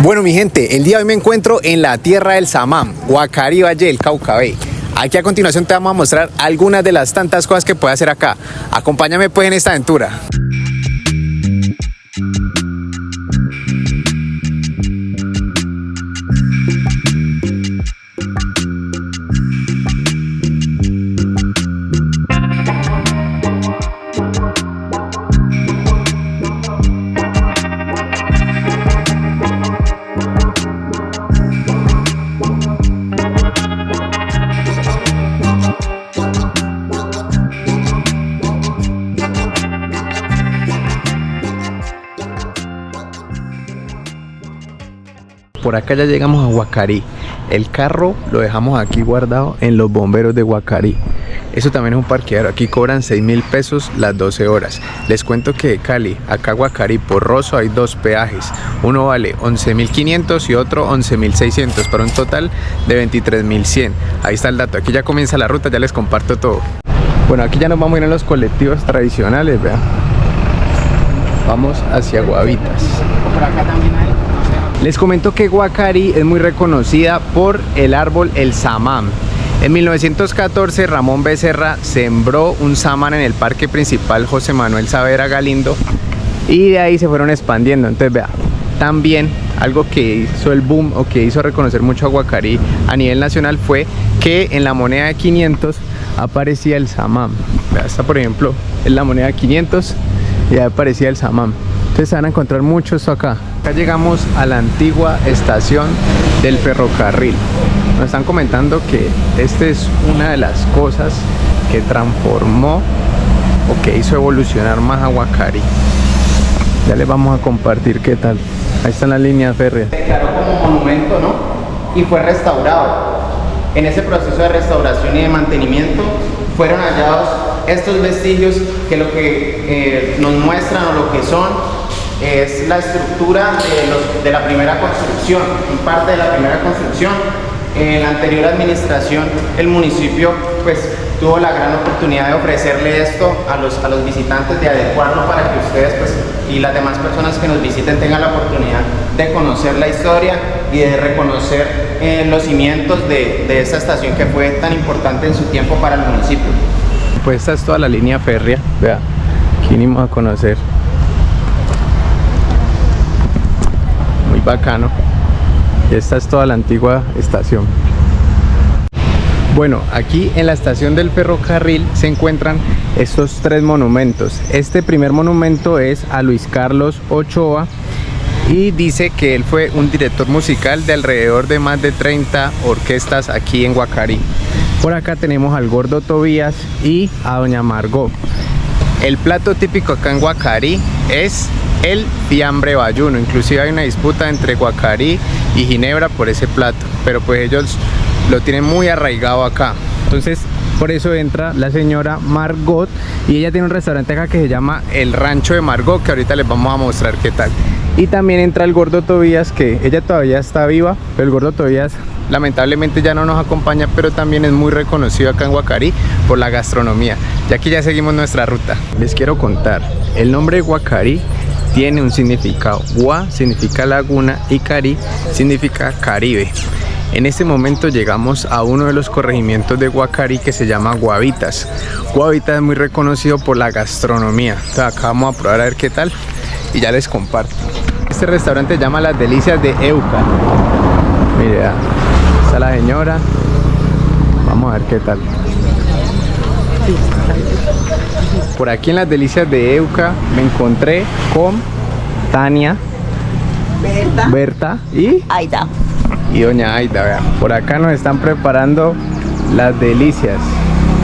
Bueno, mi gente, el día de hoy me encuentro en la tierra del Samam, Guacarí, Valle del Cauca. Aquí a continuación te vamos a mostrar algunas de las tantas cosas que puedes hacer acá. Acompáñame pues en esta aventura. Por acá ya llegamos a Guacarí. El carro lo dejamos aquí guardado en los bomberos de Guacarí. Eso también es un parqueadero. Aquí cobran 6.000 pesos las 12 horas. Les cuento que de Cali, acá a Guacarí, por Rosso hay dos peajes. Uno vale 11.500 y otro 11.600, para un total de 23.100. Ahí está el dato. Aquí ya comienza la ruta, ya les comparto todo. Bueno, aquí ya nos vamos a ir en los colectivos tradicionales, vean. Vamos hacia Guavitas. Por acá también hay. Les comento que Guacarí es muy reconocida por el árbol el samán. En 1914 Ramón Becerra sembró un samán en el parque principal José Manuel Saavedra Galindo y de ahí se fueron expandiendo. Entonces vea, también algo que hizo el boom o que hizo reconocer mucho a Guacarí a nivel nacional fue que en la moneda de 500 aparecía el samán. Vea, esta por ejemplo es la moneda de 500 y ahí aparecía el samán. Entonces se van a encontrar mucho esto acá. Acá llegamos a la antigua estación del ferrocarril. Nos están comentando que esta es una de las cosas que transformó o que hizo evolucionar más a Guacarí. Ya les vamos a compartir qué tal. Ahí están las líneas férreas. Se declaró como monumento, ¿no? Y fue restaurado. En ese proceso de restauración y de mantenimiento fueron hallados estos vestigios que lo que nos muestran o lo que son es la estructura de la primera construcción, en parte de la primera construcción. En la anterior administración el municipio pues tuvo la gran oportunidad de ofrecerle esto a los visitantes, de adecuarlo para que ustedes pues y las demás personas que nos visiten tengan la oportunidad de conocer la historia y de reconocer los cimientos de esta estación que fue tan importante en su tiempo para el municipio. Pues esta es toda la línea férrea, vea, aquí venimos a conocer. Muy bacano. Y esta es toda la antigua estación. Bueno, aquí en la estación del ferrocarril se encuentran estos tres monumentos. Este primer monumento es a Luis Carlos Ochoa y dice que él fue un director musical de alrededor de más de 30 orquestas aquí en Guacarí. Por acá tenemos al Gordo Tobías y a Doña Margot. El plato típico acá en Guacarí es el fiambre bayuno. Inclusive hay una disputa entre Guacarí y Ginebra por ese plato, pero pues ellos lo tienen muy arraigado acá. Entonces por eso entra la señora Margot y ella tiene un restaurante acá que se llama El Rancho de Margot, que ahorita les vamos a mostrar qué tal. Y también entra el Gordo Tobías, que ella todavía está viva, pero el Gordo Tobías lamentablemente ya no nos acompaña, pero también es muy reconocido acá en Guacarí por la gastronomía. Y aquí ya seguimos nuestra ruta. Les quiero contar, el nombre de Guacarí tiene un significado. Gua significa laguna y Carí significa Caribe. En este momento llegamos a uno de los corregimientos de Guacarí que se llama Guavitas. Guavitas es muy reconocido por la gastronomía. Entonces acá vamos a probar a ver qué tal y ya les comparto. Este restaurante se llama Las Delicias de Euca. Mire, está la señora. Vamos a ver qué tal. Por aquí en Las Delicias de Euca me encontré con Tania, Berta y Aida. Y doña Aida, vea. Por acá nos están preparando las delicias.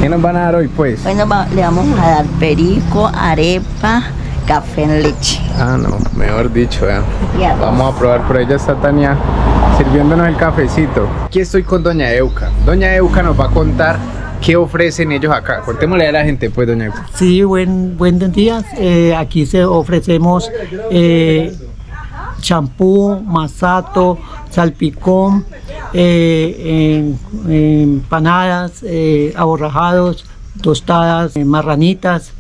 ¿Qué nos van a dar hoy pues? Bueno, le vamos a dar perico, arepa, café en leche. Ah, no, mejor dicho, vea. Ya. Vamos a probar. Por ella está Tania sirviéndonos el cafecito. Aquí estoy con doña Euca. Doña Euca nos va a contar qué ofrecen ellos acá. Contémosle a la gente pues, doña Euca. Sí, buenos días. Aquí ofrecemos champú, masato, salpicón, empanadas, aborrajados, tostadas, marranitas,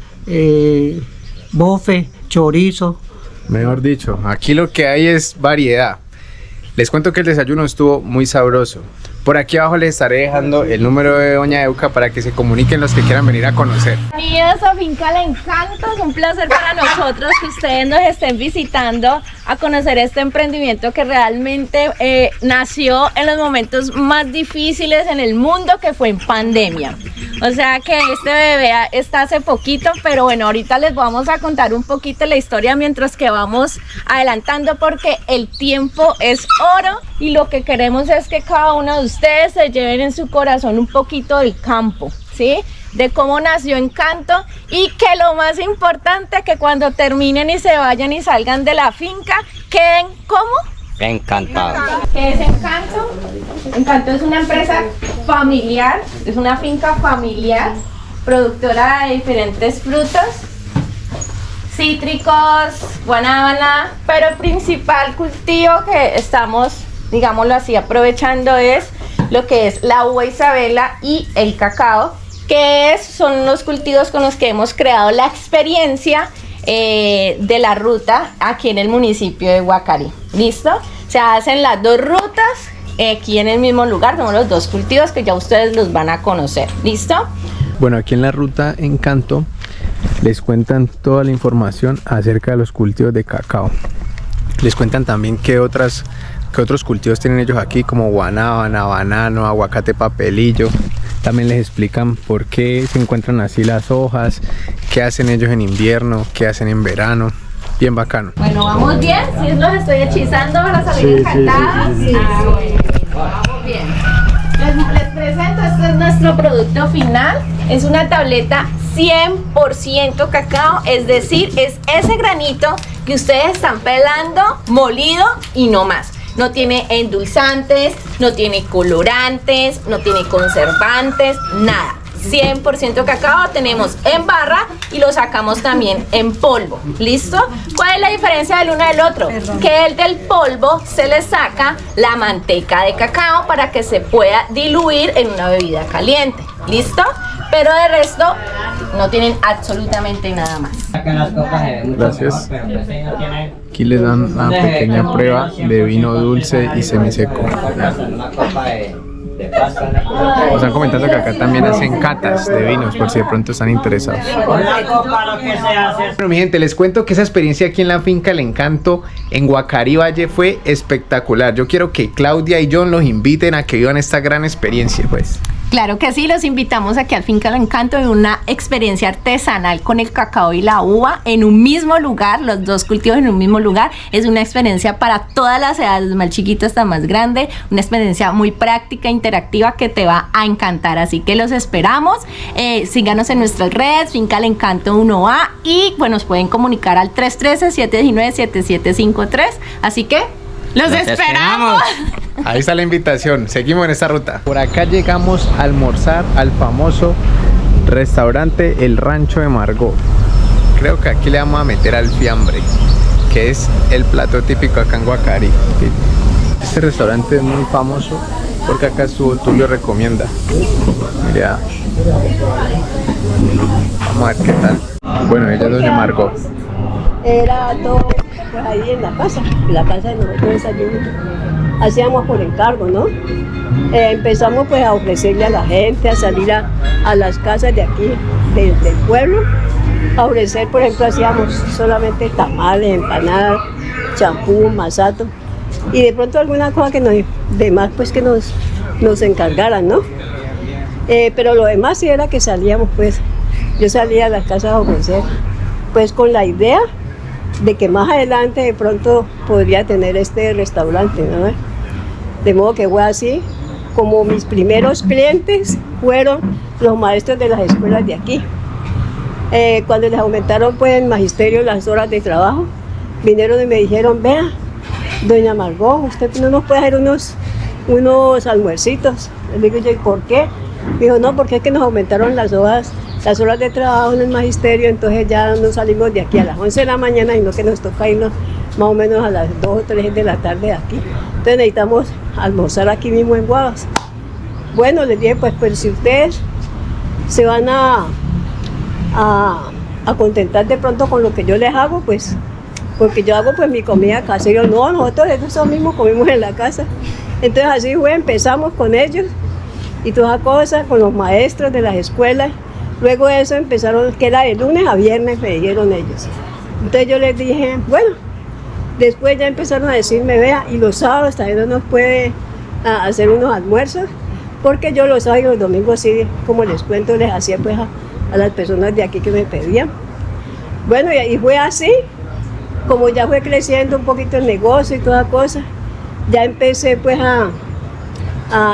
bofe, chorizo. Mejor dicho, aquí lo que hay es variedad. Les cuento que el desayuno estuvo muy sabroso. Por aquí abajo les estaré dejando el número de doña Euca para que se comuniquen los que quieran venir a conocer. Bienvenidos a Finca El Encanto, es un placer para nosotros que ustedes nos estén visitando a conocer este emprendimiento que realmente nació en los momentos más difíciles en el mundo, que fue en pandemia. O sea que este bebé está hace poquito, pero bueno, ahorita les vamos a contar un poquito la historia mientras que vamos adelantando, porque el tiempo es oro y lo que queremos es que cada uno de ustedes se lleven en su corazón un poquito del campo, ¿sí? De cómo nació Encanto, y que lo más importante, que cuando terminen y se vayan y salgan de la finca, queden ¿cómo? Encantados. ¿Qué es Encanto? Encanto es una empresa familiar, es una finca familiar, productora de diferentes frutos, cítricos, guanábana, pero el principal cultivo que estamos, digámoslo así, aprovechando es lo que es la uva Isabela y el cacao, que son los cultivos con los que hemos creado la experiencia de la ruta aquí en el municipio de Guacarí. ¿Listo? Se hacen las dos rutas aquí en el mismo lugar, son los dos cultivos que ya ustedes los van a conocer. ¿Listo? Bueno, aquí en la ruta Encanto les cuentan toda la información acerca de los cultivos de cacao. Les cuentan también qué otros cultivos tienen ellos aquí, como guanábana, banano, aguacate papelillo. También les explican por qué se encuentran así las hojas, qué hacen ellos en invierno, qué hacen en verano. Bien bacano. Bueno, ¿vamos bien? ¿Sí los estoy hechizando para salir encantados? Sí. Bueno, vamos bien. Les presento, este es nuestro producto final. Es una tableta 100% cacao, es decir, es ese granito que ustedes están pelando, molido y no más. No tiene endulzantes, no tiene colorantes, no tiene conservantes, nada. 100% cacao tenemos en barra y lo sacamos también en polvo. ¿Listo? ¿Cuál es la diferencia del uno del otro? Que el del polvo se le saca la manteca de cacao para que se pueda diluir en una bebida caliente. ¿Listo? Pero de resto no tienen absolutamente nada más. Gracias. Aquí les dan una pequeña prueba de vino dulce y semiseco. Están comentando que acá también hacen catas de vinos, por si de pronto están interesados. Bueno, mi gente, les cuento que esa experiencia aquí en la finca El Encanto en Guacarí Valle fue espectacular. Yo quiero que Claudia y John los inviten a que vivan esta gran experiencia, pues. Claro que sí, los invitamos aquí al Finca El Encanto, en una experiencia artesanal con el cacao y la uva en un mismo lugar, los dos cultivos en un mismo lugar. Es una experiencia para todas las edades, desde más chiquito hasta más grande, una experiencia muy práctica, interactiva, que te va a encantar. Así que los esperamos, síganos en nuestras redes, Finca El Encanto 1A, y bueno, nos pueden comunicar al 313-719-7753. Así que ¡los esperamos! Ahí está la invitación, seguimos en esta ruta. Por acá llegamos a almorzar al famoso restaurante El Rancho de Margot. Creo que aquí le vamos a meter al fiambre, que es el plato típico acá en Guacarí. Este restaurante es muy famoso porque acá estuvo Tulio Recomienda. Mira, vamos a ver qué tal. Bueno, ella es doña Margot. Era todo pues ahí en la casa de nosotros desayuno. Hacíamos por encargo, ¿no? Empezamos pues a ofrecerle a la gente, a salir a las casas de aquí, del pueblo, a ofrecer, por ejemplo, hacíamos solamente tamales, empanadas, champú, masato, y de pronto alguna cosa que nos encargaran, ¿no? Pero lo demás sí era que salíamos, pues, yo salía a las casas a ofrecer, pues con la idea de que más adelante de pronto podría tener este restaurante, ¿no? De modo que fue así, como mis primeros clientes fueron los maestros de las escuelas de aquí. Cuando les aumentaron pues en magisterio las horas de trabajo, vinieron y me dijeron: vea, doña Margot, usted no nos puede hacer unos almuercitos. Le digo yo: ¿y por qué? Me dijo: no, porque es que nos aumentaron las horas de trabajo en el magisterio, entonces ya no salimos de aquí a las 11 de la mañana, sino que nos toca irnos más o menos a las 2 o 3 de la tarde de aquí. Entonces necesitamos almorzar aquí mismo en Guavas. Bueno, les dije, pues si ustedes se van a contentar de pronto con lo que yo les hago, pues porque yo hago pues mi comida casera. No, nosotros eso mismo comimos en la casa. Entonces así fue, empezamos con ellos y todas las cosas, con los maestros de las escuelas. Luego de eso empezaron, que era de lunes a viernes, me dijeron ellos. Entonces yo les dije, bueno, después ya empezaron a decirme, vea, y los sábados también no nos puede hacer unos almuerzos, porque yo los sábados y los domingos sí, como les cuento, les hacía pues a las personas de aquí que me pedían. Bueno, y fue así, como ya fue creciendo un poquito el negocio y toda cosa, ya empecé pues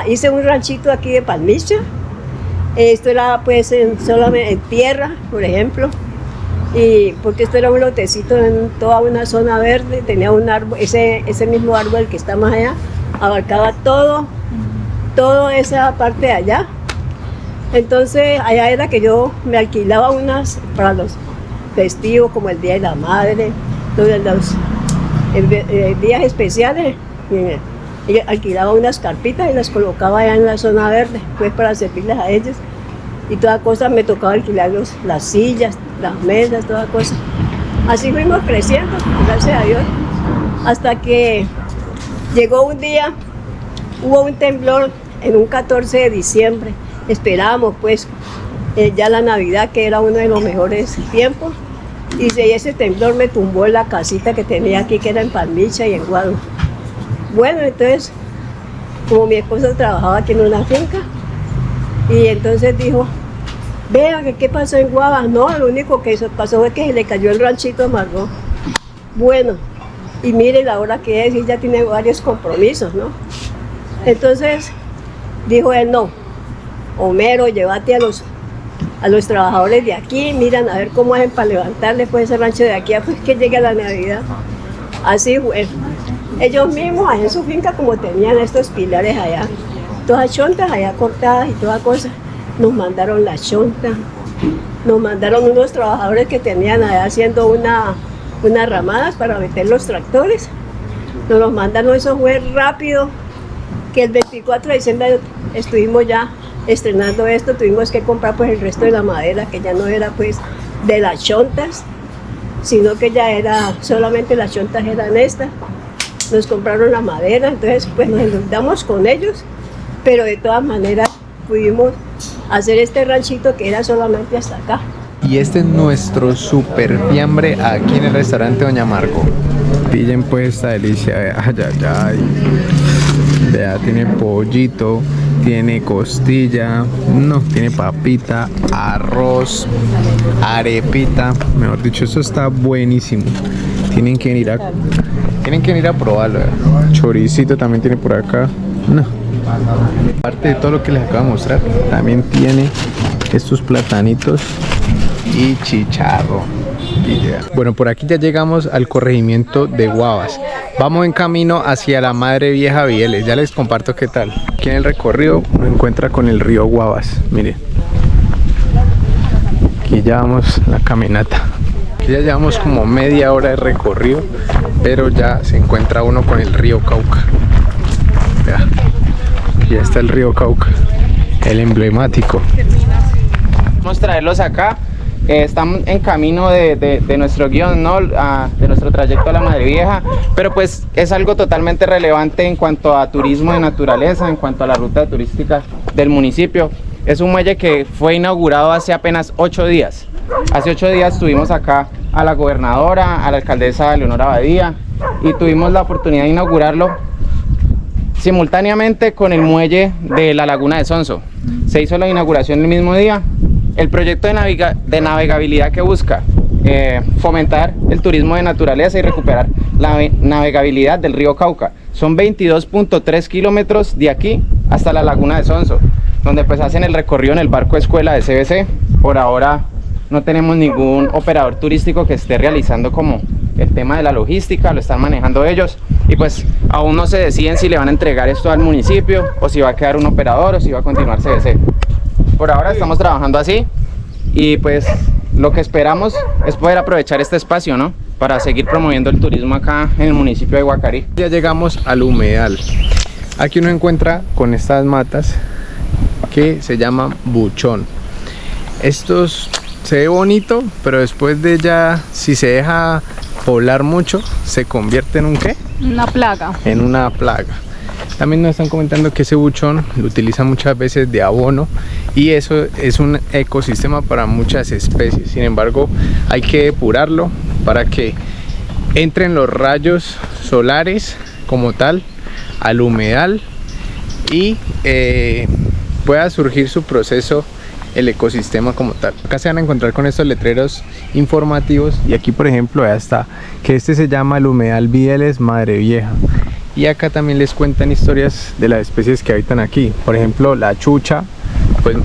hice un ranchito aquí de palmicha. Esto era pues solamente en tierra, por ejemplo, y porque esto era un lotecito en toda una zona verde, tenía un árbol, ese mismo árbol que está más allá, abarcaba toda esa parte de allá. Entonces allá era que yo me alquilaba unas para los festivos como el Día de la Madre, los días especiales, y alquilaba unas carpitas y las colocaba allá en la zona verde, pues para servirles a ellos. Y toda cosa me tocaba alquilar las sillas, las mesas, toda cosa. Así fuimos creciendo, gracias a Dios, hasta que llegó un día, hubo un temblor en un 14 de diciembre. Esperábamos pues ya la Navidad, que era uno de los mejores tiempos, y ese temblor me tumbó la casita que tenía aquí, que era en Palmicha y en Guado. Bueno, entonces, como mi esposo trabajaba aquí en una finca, y entonces dijo, vea, ¿qué pasó en Guavas? No, lo único que pasó fue que se le cayó el ranchito a Margot. Bueno, y mire la hora que es, y ya tiene varios compromisos, ¿no? Entonces, dijo él, no, Homero, llévate a los trabajadores de aquí, miran a ver cómo hacen para levantarle pues ese rancho de aquí, pues que llegue la Navidad. Así fue. Ellos mismos allá en su finca, como tenían estos pilares allá, todas chontas allá cortadas y toda cosa, nos mandaron las chontas, nos mandaron unos trabajadores que tenían allá haciendo unas ramadas para meter los tractores, nos los mandaron. Eso fue rápido, que el 24 de diciembre estuvimos ya estrenando esto, tuvimos que comprar pues el resto de la madera, que ya no era pues de las chontas, sino que ya era, solamente las chontas eran estas. Nos compraron la madera, entonces pues nos endeudamos con ellos, pero de todas maneras pudimos hacer este ranchito que era solamente hasta acá. Y este es nuestro super fiambre aquí en el restaurante Doña Margot. Pillen pues esta delicia, ay, ay, ay. Vea, tiene pollito, tiene costilla, no, tiene papita, arroz, arepita, mejor dicho, esto está buenísimo. Tienen que venir a probarlo. Choricito también tiene por acá. No. Aparte de todo lo que les acabo de mostrar, también tiene estos platanitos y chicharro. Bueno, por aquí ya llegamos al corregimiento de Guavas. Vamos en camino hacia la Madre Vieja Bieles. Ya les comparto qué tal. Aquí en el recorrido uno encuentra con el río Guavas. Miren. Aquí ya vamos la caminata. Aquí ya llevamos como media hora de recorrido, pero ya se encuentra uno con el río Cauca. Vea, aquí ya está el río Cauca, el emblemático. Vamos a traerlos acá. Estamos en camino de nuestro guión, ¿no? De nuestro trayecto a la Madre Vieja, pero pues es algo totalmente relevante en cuanto a turismo de naturaleza, en cuanto a la ruta turística del municipio. Es un muelle que fue inaugurado hace apenas 8 días. Hace 8 días estuvimos acá a la gobernadora, a la alcaldesa Leonora Badía, y tuvimos la oportunidad de inaugurarlo simultáneamente con el muelle de la Laguna de Sonso. Se hizo la inauguración el mismo día. El proyecto de navegabilidad que busca fomentar el turismo de naturaleza y recuperar la navegabilidad del río Cauca. Son 22.3 kilómetros de aquí hasta la Laguna de Sonso, donde pues hacen el recorrido en el barco escuela de CBC. Por ahora no tenemos ningún operador turístico que esté realizando como el tema de la logística, lo están manejando ellos, y pues aún no se deciden si le van a entregar esto al municipio o si va a quedar un operador o si va a continuar CBC. Por ahora estamos trabajando así y pues lo que esperamos es poder aprovechar este espacio, ¿no?, para seguir promoviendo el turismo acá en el municipio de Guacarí. Ya llegamos al humedal. Aquí uno encuentra con estas matas que se llaman buchón. Estos se ve bonito, pero después de ya, si se deja poblar mucho se convierte en un ¿qué? Una plaga. En una plaga. También nos están comentando que ese buchón lo utilizan muchas veces de abono y eso es un ecosistema para muchas especies. Sin embargo, hay que depurarlo para que entren los rayos solares como tal al humedal y pueda surgir su proceso, el ecosistema como tal. Acá se van a encontrar con estos letreros informativos y aquí por ejemplo ya está, que este se llama el humedal Bieles Madre Vieja. Y acá también les cuentan historias de las especies que habitan aquí. Por ejemplo, la chucha, pues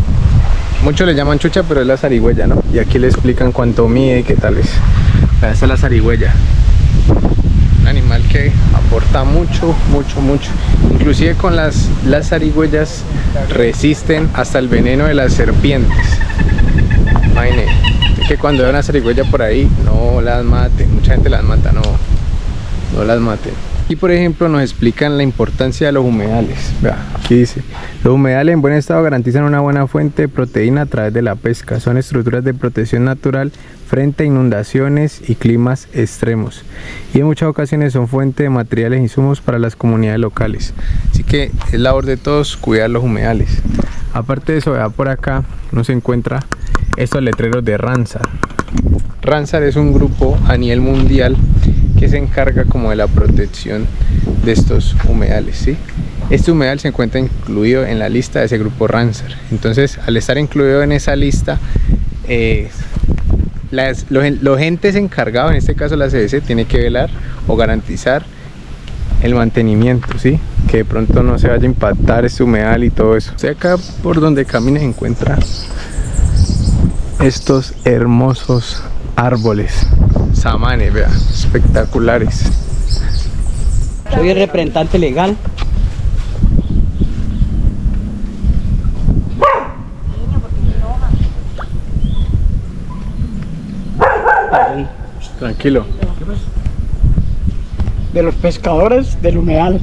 muchos le llaman chucha, pero es la zarigüeya, ¿no? Y aquí le explican cuánto mide y qué tal es. Esta es la zarigüeya. Un animal que aporta mucho. Inclusive con las zarigüeyas resisten hasta el veneno de las serpientes. Imagínense que cuando hay una zarigüeya por ahí, no las maten. Mucha gente las mata, no las maten. Y por ejemplo nos explican la importancia de los humedales. Vea, aquí dice: los humedales en buen estado garantizan una buena fuente de proteína a través de la pesca. Son estructuras de protección natural frente a inundaciones y climas extremos. Y en muchas ocasiones son fuente de materiales e insumos para las comunidades locales. Así que es labor de todos cuidar los humedales. Aparte de eso, vea, por acá nos encuentra estos letreros de Ramsar. Ramsar es un grupo a nivel mundial que se encarga como de la protección de estos humedales, ¿sí? Este humedal se encuentra incluido en la lista de ese grupo Ramsar. Entonces, al estar incluido en esa lista, los entes encargados, en este caso la CBC, tiene que velar o garantizar el mantenimiento, ¿sí? Que de pronto no se vaya a impactar este humedal y todo eso. O sea, acá por donde camina se encuentra estos hermosos árboles, samanes, vea, espectaculares. Soy el representante legal. Tranquilo. De los pescadores del humedal.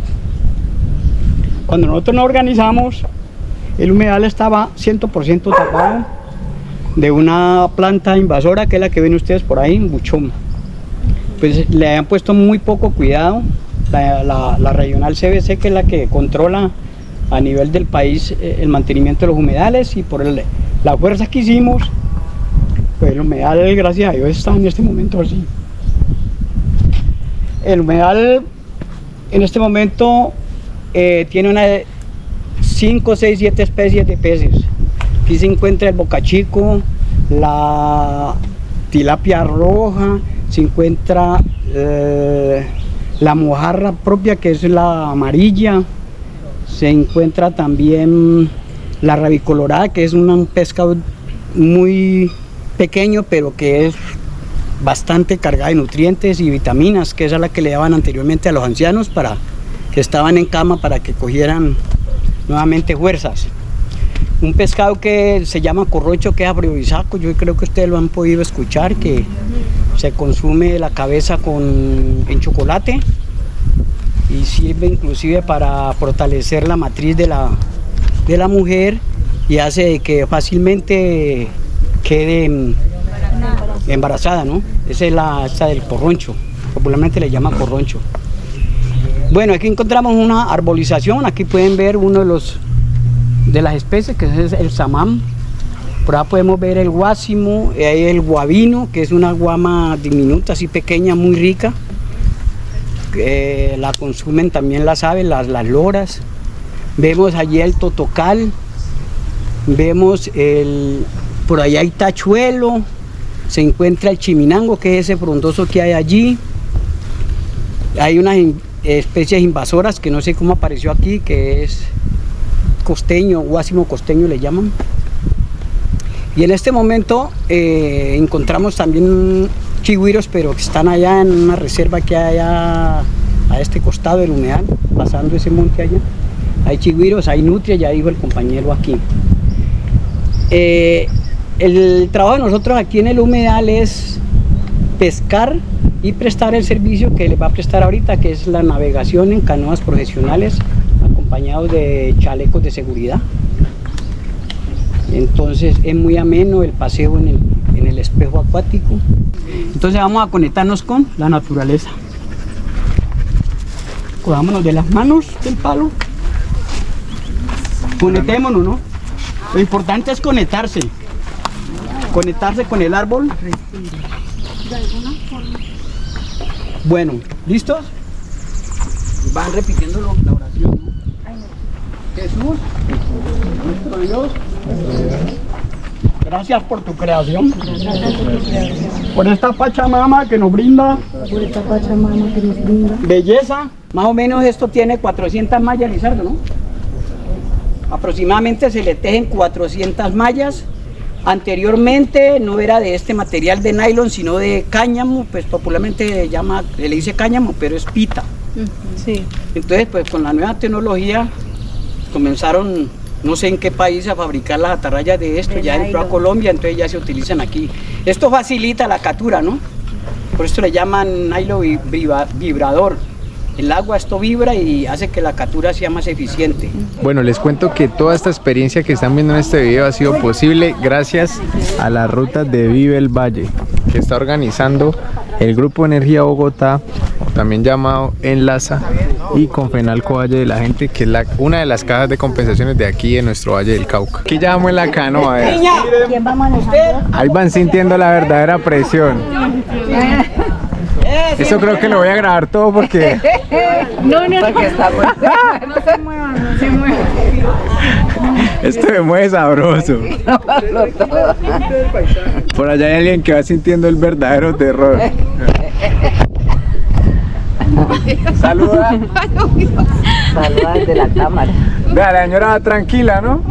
Cuando nosotros nos organizamos, el humedal estaba 100% tapado de una planta invasora que es la que ven ustedes por ahí, un buchón. Pues le habían puesto muy poco cuidado. La regional CBC, que es la que controla a nivel del país el mantenimiento de los humedales, y por la fuerza que hicimos, pues el humedal, gracias a Dios, está en este momento así. El humedal en este momento tiene una 5, 6, 7 especies de peces. Aquí se encuentra el bocachico, la tilapia roja, se encuentra la mojarra propia, que es la amarilla, se encuentra también la rabicolorada, que es un pescado muy pequeño pero que es bastante cargada de nutrientes y vitaminas, que esa es la que le daban anteriormente a los ancianos para que estaban en cama, para que cogieran nuevamente fuerzas. Un pescado que se llama corrocho, que es abriobisaco, yo creo que ustedes lo han podido escuchar, que se consume la cabeza en chocolate y sirve inclusive para fortalecer la matriz de la mujer y hace que fácilmente quede embarazada, ¿no? Esa es esta del corroncho, popularmente le llama corroncho. Bueno, aquí encontramos una arbolización, aquí pueden ver uno de las especies, que es el samán. Por acá podemos ver el guásimo, ahí el guabino, que es una guama diminuta, así pequeña, muy rica. La consumen también las aves, las loras. Vemos allí el totocal, vemos por allá hay tachuelo, se encuentra el chiminango, que es ese frondoso que hay allí. Hay unas especies invasoras que no sé cómo apareció aquí, que es costeño, guásimo costeño le llaman. Y en este momento encontramos también chigüiros, pero que están allá en una reserva que hay allá a este costado del humedal, pasando ese monte allá. Hay chigüiros, hay nutria, ya dijo el compañero aquí. El trabajo de nosotros aquí en el humedal es pescar y prestar el servicio que les va a prestar ahorita, que es la navegación en canoas profesionales acompañados de chalecos de seguridad. Entonces es muy ameno el paseo en el espejo acuático. Entonces vamos a conectarnos con la naturaleza. Cojámonos de las manos del palo. Conectémonos, ¿no? Lo importante es conectarse. Conectarse con el árbol. Bueno, ¿listos? Van repitiendo la oración, ¿no? Jesús, nuestro Dios, gracias por tu creación, por esta Pachamama que nos brinda belleza. Más o menos esto tiene 400 mallas, Lizardo, ¿no? Aproximadamente se le tejen 400 mallas. Anteriormente no era de este material de nylon, sino de cáñamo, pues popularmente se le dice cáñamo, pero es pita. Sí. Entonces, pues con la nueva tecnología comenzaron, no sé en qué país, a fabricar las atarrayas de esto, ya entró a Colombia, entonces ya se utilizan aquí. Esto facilita la captura, ¿no? Por esto le llaman nylon vibrador. El agua esto vibra y hace que la captura sea más eficiente. Bueno, les cuento que toda esta experiencia que están viendo en este video ha sido posible gracias a las rutas de Vive el Valle, que está organizando el Grupo Energía Bogotá, también llamado Enlaza, y Confenalco Valle de la Gente, que es una de las cajas de compensaciones de aquí en nuestro Valle del Cauca. Aquí ya vamos en la canoa, ¿Quién va a manejar? ahí van sintiendo la verdadera presión. Eso creo que lo voy a grabar todo porque... Porque está muy... No se muevan, no se muevan. Esto me mueve sabroso. Por allá hay alguien que va sintiendo el verdadero terror. Saluda. Saluda desde la cámara. Vea, la señora va tranquila, ¿no?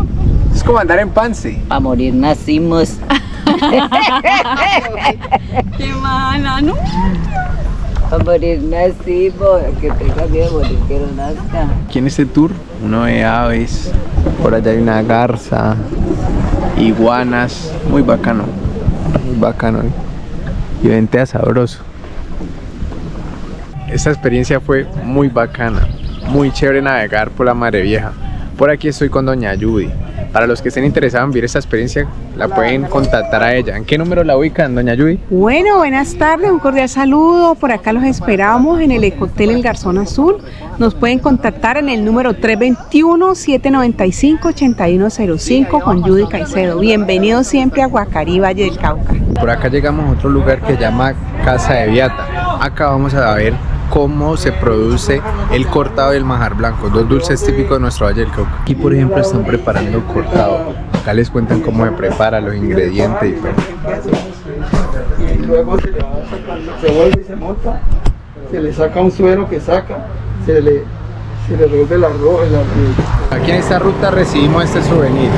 Es como andar en Pance. A morir nacimos. Qué mala, ¿no? A morir nacimos. Que tenga miedo morir que no nazca. Aquí en este tour uno ve aves, por allá hay una garza, iguanas, muy bacano, y ventea sabroso. Esta experiencia fue muy bacana, muy chévere navegar por la Madre Vieja. Por aquí estoy con doña Judy. Para los que estén interesados en vivir esta experiencia, la pueden contactar a ella. ¿En qué número la ubican, doña Judy? Bueno, buenas tardes, un cordial saludo. Por acá los esperamos en el Ecohotel El Garzón Azul. Nos pueden contactar en el número 321-795-8105 con Judy Caicedo. Bienvenidos siempre a Guacarí, Valle del Cauca. Por acá llegamos a otro lugar que se llama Casa de Viata. Acá vamos a ver cómo se produce el cortado del manjar blanco, dos dulces típicos de nuestro Valle del Cauca. Aquí, por ejemplo, están preparando cortado. Acá les cuentan cómo se prepara, los ingredientes y pues. Y luego se vuelve y se monta, se le saca un suero que saca, se le revuelve el arroz. Aquí en esta ruta recibimos este souvenir,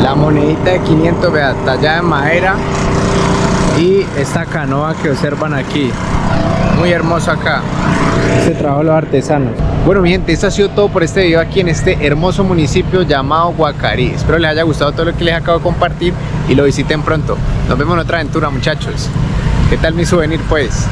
la monedita de 500, vea, tallada en madera, y esta canoa que observan aquí, muy hermoso acá, este trabajo de los artesanos. Bueno, mi gente, esto ha sido todo por este video aquí en este hermoso municipio llamado Guacarí. Espero les haya gustado todo lo que les acabo de compartir y lo visiten pronto. Nos vemos en otra aventura, muchachos. ¿Qué tal mi souvenir, pues?